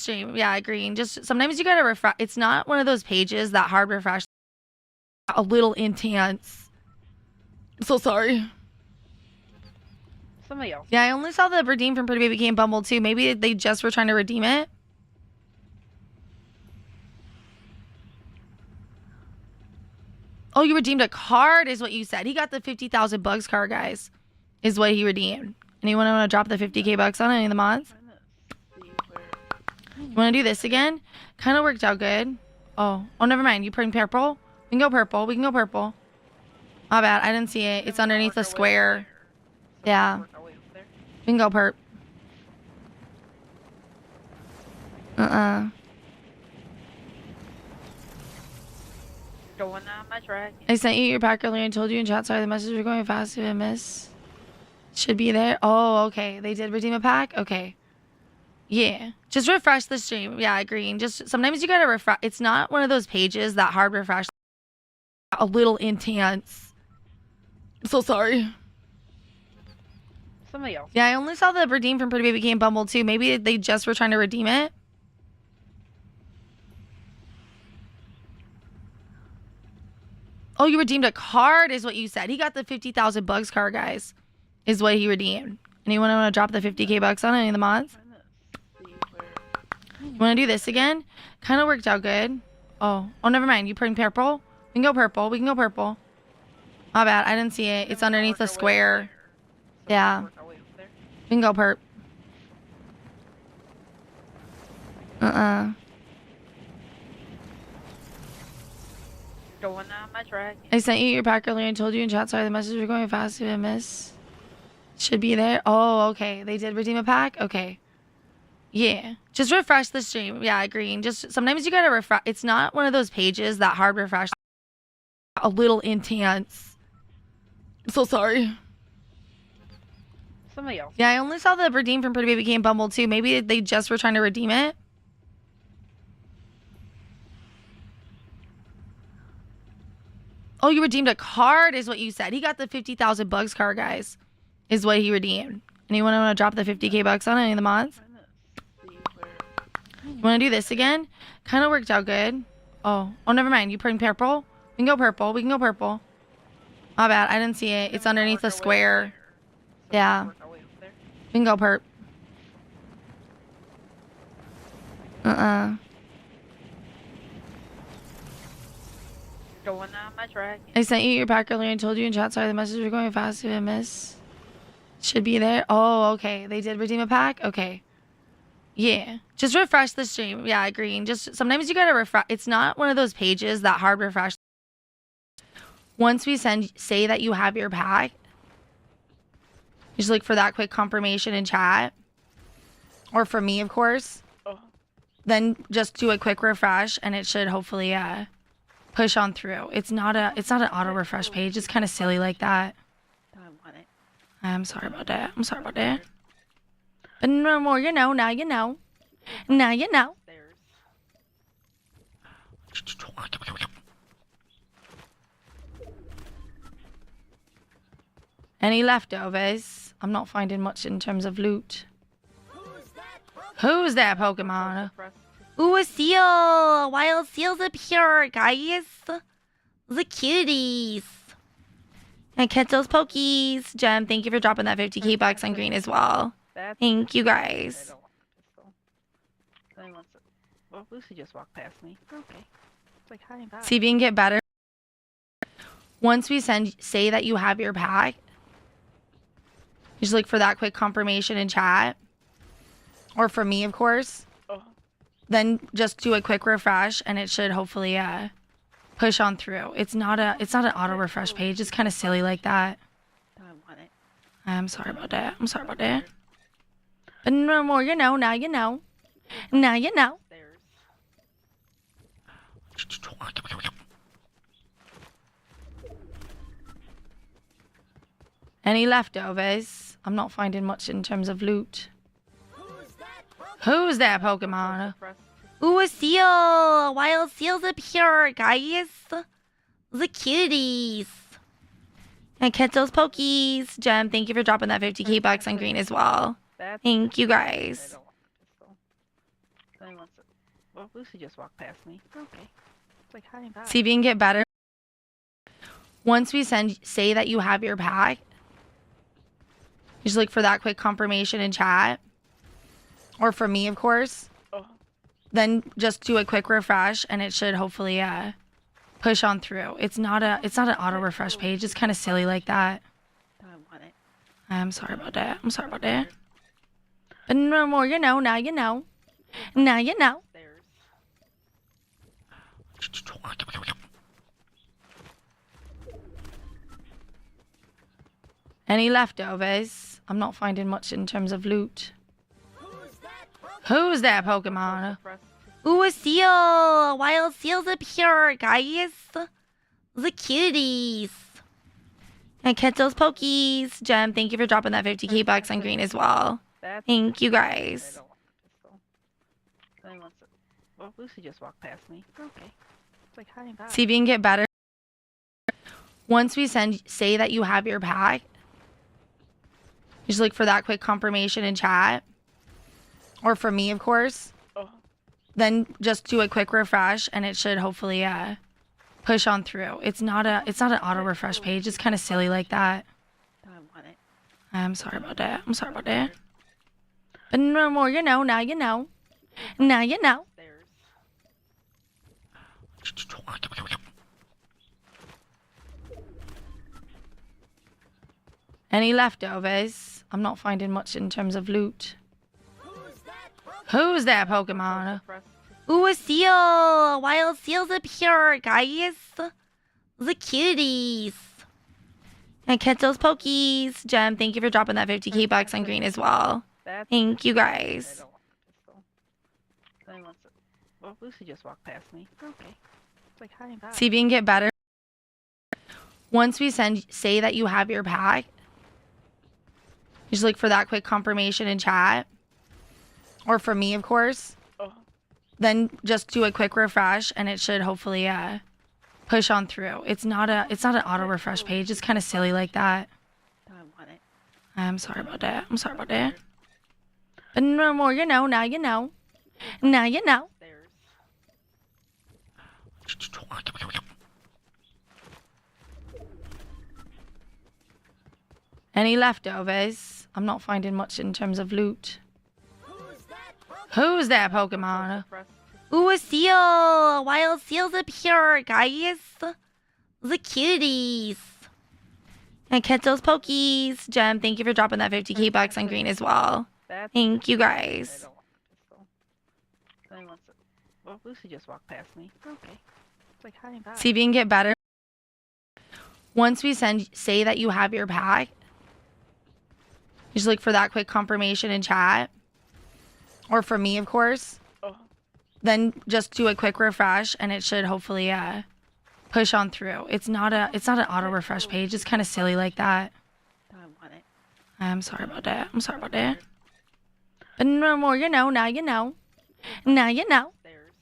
stream. Yeah, green. Just sometimes you gotta refresh. It's not one of those pages that hard refresh. A little intense. I'm so sorry. Somebody else. Yeah, I only saw the redeem from Pretty Baby Game Bumble too. Maybe they just were trying to redeem it. Oh, you redeemed a card is what you said. He got the 50,000 bucks card, guys. Is what he redeemed. Anyone want to drop the 50k bucks on any of the mods? You want to do this again? Kind of worked out good. Oh, never mind. You putting purple? We can go purple. We can go purple. My bad. I didn't see it. It's underneath the square. Yeah. We can go perp. Going on my track. I sent you your pack earlier and told you in chat. Sorry, the message was going fast. Did I miss? Should be there. Oh, okay. They did redeem a pack? Okay. Yeah. Just refresh the stream. Yeah, green. Just sometimes you gotta refresh. It's not one of those pages that hard refresh. A little intense. I'm so sorry. Somebody else. Yeah, I only saw the redeem from Pretty Baby Game Bumble too. Maybe they just were trying to redeem it. Oh, you redeemed a card is what you said. He got the 50,000 bucks card, guys. Is what he redeemed. Anyone want to drop the 50k bucks on any of the mods? You want to do this again? Kind of worked out good. Oh, never mind. You putting purple? We can go purple. We can go purple. My bad. I didn't see it. It's underneath the square. Yeah. We can go perp. Going on my track. I sent you your pack earlier and told you in chat. Sorry, the message was going fast. Did I miss? Should be there. Oh, okay. They did redeem a pack? Okay. Yeah. Just refresh the stream. Yeah, green. Just sometimes you gotta refresh. It's not one of those pages that hard refresh. A little intense. I'm so sorry. Somebody else. Yeah, I only saw the redeem from Pretty Baby Game Bumble too. Maybe they just were trying to redeem it. Oh, you redeemed a card is what you said. He got the 50,000 bucks card, guys. Is what he redeemed. Anyone want to drop the 50k bucks on any of the mods? You want to do this again? Kind of worked out good. Oh, never mind. You putting purple? We can go purple. We can go purple. My bad. I didn't see it. It's underneath the square. Yeah. We can go perp. Going on my track. I sent you your pack earlier and told you in chat. Sorry, the message was going fast. Did I miss? Should be there. Oh, okay. They did redeem a pack? Okay. Yeah. Just refresh the stream. Yeah, green. Just sometimes you gotta refresh. It's not one of those pages that hard refresh. Once we say that you have your pack, just look for that quick confirmation in chat. Or for me, of course. Oh. Then just do a quick refresh and it should hopefully push on through. It's not an auto refresh page. It's kind of silly like that. I want it. I'm sorry about that. I'm sorry about that. But no more, you know. Now you know. Now you know. There's Any leftovers? I'm not finding much in terms of loot. Who's that Pokemon? Ooh, a seal! A wild seal's up here, guys. The cuties. And catch those pokies. Jem, thank you for dropping that 50k bucks on green as well. Thank you, guys. Well, Lucy just walked past me. Okay. It's like, hi and bye. See if you can get better. Once we say that you have your pack, just look for that quick confirmation in chat. Or for me, of course. Oh. Then just do a quick refresh and it should hopefully push on through. It's not an auto refresh page. It's kind of silly like that. I want it. I'm sorry about that. I'm sorry about that. But no more, you know. Now you know. Now you know. There's Any leftovers? I'm not finding much in terms of loot. Who's that Pokemon? Ooh, a seal! A wild seal's up here, guys. The cuties. And catch those pokies. Jem, thank you for dropping that 50k bucks on green as well. Thank you, guys. Only wants to. Well, Lucy just walked past me. Okay. It's like, hi and bye. See if you can get better. Once we say that you have your pack, just look for that quick confirmation in chat. Or for me, of course. Oh, Then just do a quick refresh and it should hopefully push on through. It's not an auto refresh page. It's kind of silly like that. I want it. I'm sorry about that. I'm sorry about that. But no more, you know, now you know. Now you know. There's. Any leftovers? I'm not finding much in terms of loot. Who's that Pokemon? Ooh, a seal! A wild seal's up here, guys. The cuties. And catch those pokies. Jem, thank you for dropping that 50k bucks on green as well. That's Thank you I guys. don't want the pistol. Only wants to. Well, Lucy just walked past me. Okay. It's like, hi and bye. See if you can get better. Once we say that you have your pack, just look for that quick confirmation in chat. Or for me, of course. Oh, Then just do a quick refresh and it should hopefully push on through. It's not an auto refresh page. It's kind of silly like that. I want it. I'm sorry about that. I'm sorry about that. But no more, you know, now you know. Now you know. There's. Any leftovers? I'm not finding much in terms of loot. Who's that Pokemon? Ooh, a seal! A wild seal's up here, guys. The cuties. And catch those pokies. Jem, thank you for dropping that 50k bucks on green as well. That's Thank you I guys. don't want the pistol. Only wants to. Well, Lucy just walked past me. Okay. It's like, hi and bye. See if you can get better. Once we say that you have your pack, just look for that quick confirmation in chat. Or for me, of course. Oh, Then just do a quick refresh and it should hopefully push on through. It's not an auto refresh page. It's kind of silly like that. I want it. I'm sorry about that. I'm sorry about that. But no more, you know, now you know. Now you know. There's. Any leftovers? I'm not finding much in terms of loot. Who's that Pokemon? Ooh, a seal! A wild seal's up here, guys. The cuties. And catch those pokies. Jem, thank you for dropping that 50k bucks on green as well. That's Thank you I guys. don't want the pistol. Only wants to. Well, Lucy just walked past me. Okay. It's like, hi and bye. See if you can get better. Once we say that you have your pack, just look for that quick confirmation in chat. Or for me, of course. Oh, Then just do a quick refresh and it should hopefully push on through. It's not an auto refresh page. It's kind of silly like that. I want it. I'm sorry about that. I'm sorry about that. But no more, you know, now you know. Now you know. There's.